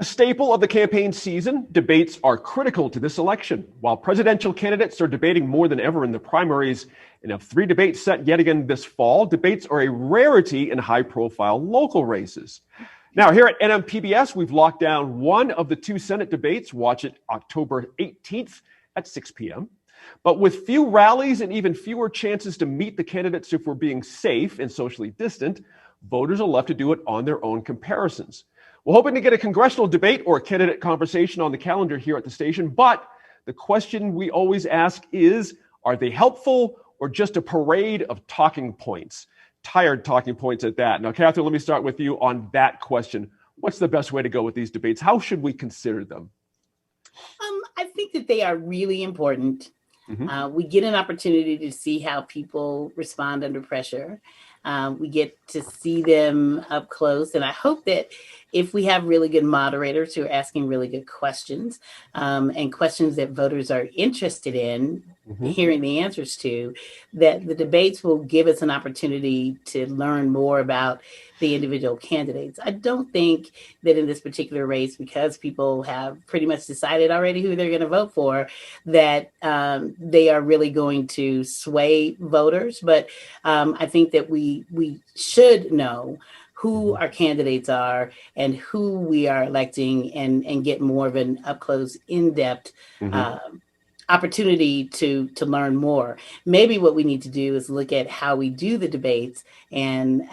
A staple of the campaign season, debates are critical to this election. While presidential candidates are debating more than ever in the primaries and have 3 debates set yet again this fall, debates are a rarity in high-profile local races. Now, here at NMPBS, we've locked down one of the 2 Senate debates. Watch it October 18th at 6 p.m. But with few rallies and even fewer chances to meet the candidates if we're being safe and socially distant, voters are left to do it on their own comparisons. We're hoping to get a congressional debate or a candidate conversation on the calendar here at the station, but the question we always ask is, are they helpful or just a parade of talking points? Tired talking points at that. Now, Catherine, let me start with you on that question. What's the best way to go with these debates? How should we consider them? I think that they are really important. We get an opportunity to see how people respond under pressure. We get to see them up close. And I hope that if we have really good moderators who are asking really good questions and questions that voters are interested in hearing the answers to, that the debates will give us an opportunity to learn more about the individual candidates. I don't think that in this particular race, because people have pretty much decided already who they're going to vote for, that they are really going to sway voters. But I think that we should know who our candidates are and who we are electing and get more of an up close, in-depth opportunity to learn more. Maybe what we need to do is look at how we do the debates and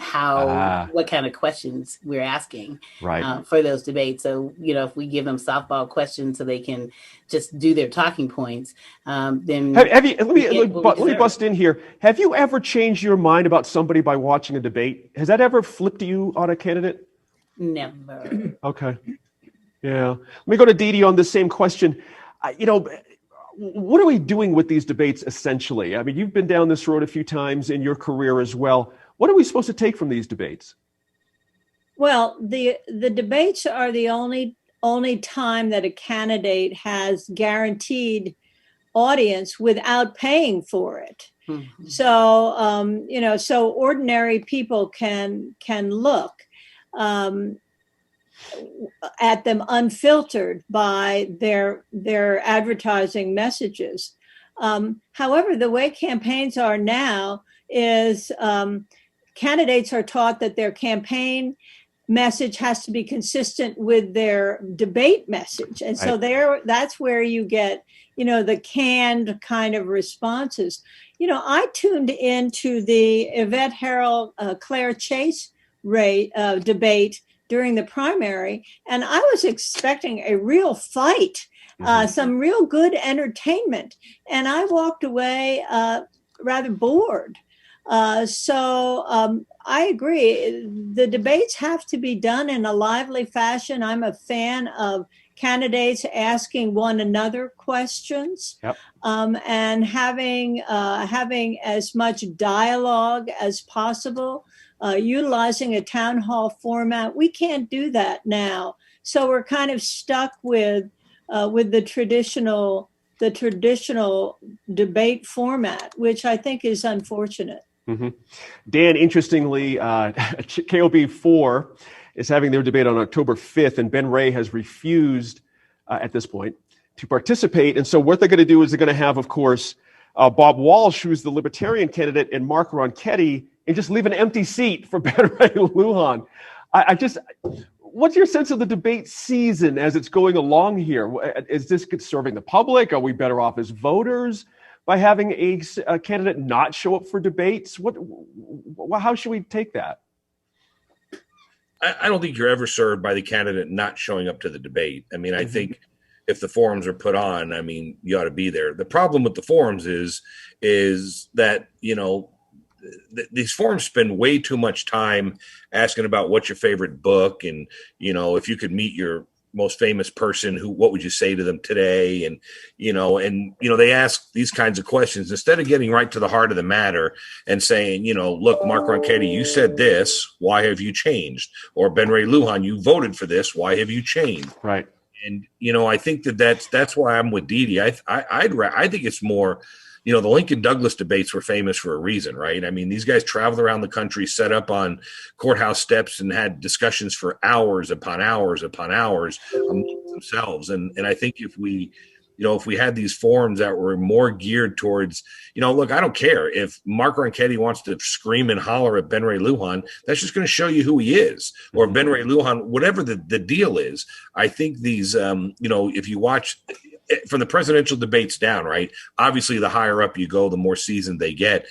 what kind of questions we're asking for those debates. So, if we give them softball questions so they can just do their talking points, then let me bust in here. Have you ever changed your mind about somebody by watching a debate? Has that ever flipped you on a candidate? Never. Okay. Yeah. Let me go to Dee Dee on the same question. What are we doing with these debates essentially? I mean, you've been down this road a few times in your career as well. What are we supposed to take from these debates? Well, the debates are the only time that a candidate has guaranteed audience without paying for it. So, so ordinary people can look at them unfiltered by their advertising messages. However, the way campaigns are now is candidates are taught that their campaign message has to be consistent with their debate message. And so that's where you get, the canned kind of responses. I tuned into the Yvette Herrell, Claire Chase debate during the primary, and I was expecting a real fight, some real good entertainment, and I walked away rather bored. So I agree. The debates have to be done in a lively fashion. I'm a fan of candidates asking one another questions, and having as much dialogue as possible. Utilizing a town hall format. We can't do that now. So we're kind of stuck with the traditional debate format, which I think is unfortunate. Dan, interestingly, KOB4 is having their debate on October 5th, and Ben Ray has refused at this point to participate. And so what they're going to do is they're going to have, of course, Bob Walsh, who's the Libertarian candidate, and Mark Ronchetti, and just leave an empty seat for Ben Ray Lujan. What's your sense of the debate season as it's going along here? Is this serving the public? Are we better off as voters by having a candidate not show up for debates? How should we take that? I don't think you're ever served by the candidate not showing up to the debate. I mean, I think if the forums are put on, I mean, you ought to be there. The problem with the forums is that, these forums spend way too much time asking about what's your favorite book, and if you could meet your most famous person, what would you say to them today? And they ask these kinds of questions instead of getting right to the heart of the matter and saying, look, Mark Ronchetti, you said this, why have you changed? Or Ben Ray Lujan, you voted for this, why have you changed? Right. And I think that's why I'm with Dee Dee. I think it's more you know, the Lincoln Douglas debates were famous for a reason, right? I mean, these guys traveled around the country, set up on courthouse steps, and had discussions for hours upon hours upon hours among themselves. And I think if we had these forums that were more geared towards, look, I don't care if Mark Ronchetti wants to scream and holler at Ben Ray Lujan, that's just going to show you who he is. Or Ben Ray Lujan, whatever the deal is. I think these, if you watch from the presidential debates down, right? Obviously, the higher up you go, the more seasoned they get.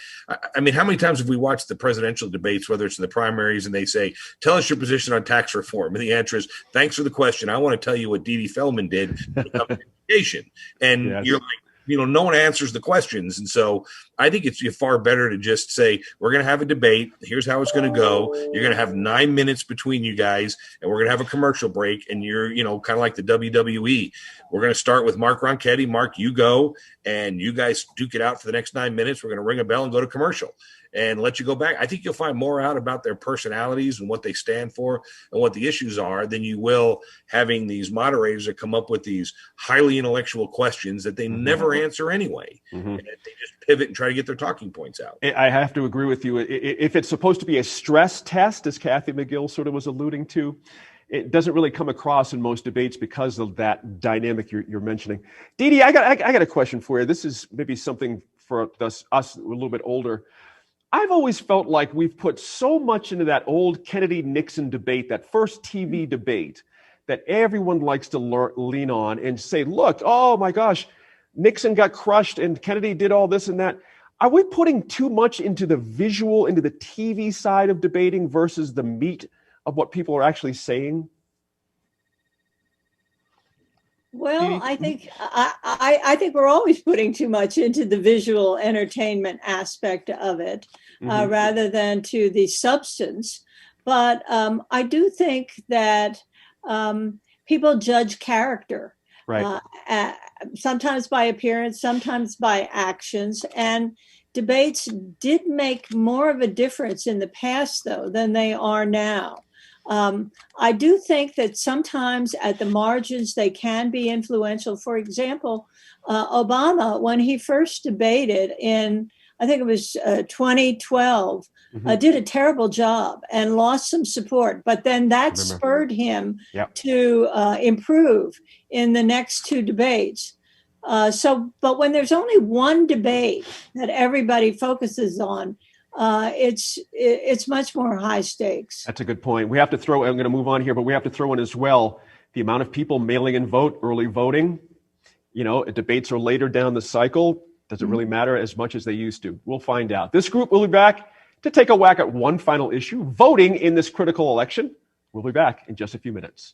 I mean, how many times have we watched the presidential debates, whether it's in the primaries, and they say, tell us your position on tax reform? And the answer is, thanks for the question. I want to tell you what Dee Dee Feldman did to become an education. And Yes. You're like, no one answers the questions. And so I think it's far better to just say, we're going to have a debate. Here's how it's going to go. You're going to have 9 minutes between you guys, and we're going to have a commercial break. And you're, kind of like the WWE. We're going to start with Mark Ronchetti. Mark, you go, and you guys duke it out for the next 9 minutes. We're going to ring a bell and go to commercial and let you go back. I think you'll find more out about their personalities and what they stand for and what the issues are than you will having these moderators that come up with these highly intellectual questions that they never answer anyway. And they just pivot and try to get their talking points out. I have to agree with you. If it's supposed to be a stress test, as Kathy McGill sort of was alluding to, it doesn't really come across in most debates because of that dynamic you're mentioning. Dee Dee, I got a question for you. This is maybe something for us a little bit older. I've always felt like we've put so much into that old Kennedy-Nixon debate, that first TV debate, that everyone likes to lean on and say, look, oh my gosh, Nixon got crushed and Kennedy did all this and that. Are we putting too much into the visual, into the TV side of debating versus the meat of what people are actually saying? Well, I think I think we're always putting too much into the visual entertainment aspect of it, rather than to the substance. But I do think that people judge character, Right. Sometimes by appearance, sometimes by actions. And debates did make more of a difference in the past, though, than they are now. I do think that sometimes at the margins they can be influential. For example, Obama, when he first debated in, I think it was 2012, did a terrible job and lost some support. But then that spurred him to improve in the next two debates. But when there's only one debate that everybody focuses on, it's much more high stakes. That's a good point. We have to throw, I'm going to move on here, but we have to throw in as well the amount of people mailing in vote, early voting. Debates are later down the cycle. Does it really matter as much as they used to? We'll find out. This group will be back to take a whack at one final issue, voting in this critical election. We'll be back in just a few minutes.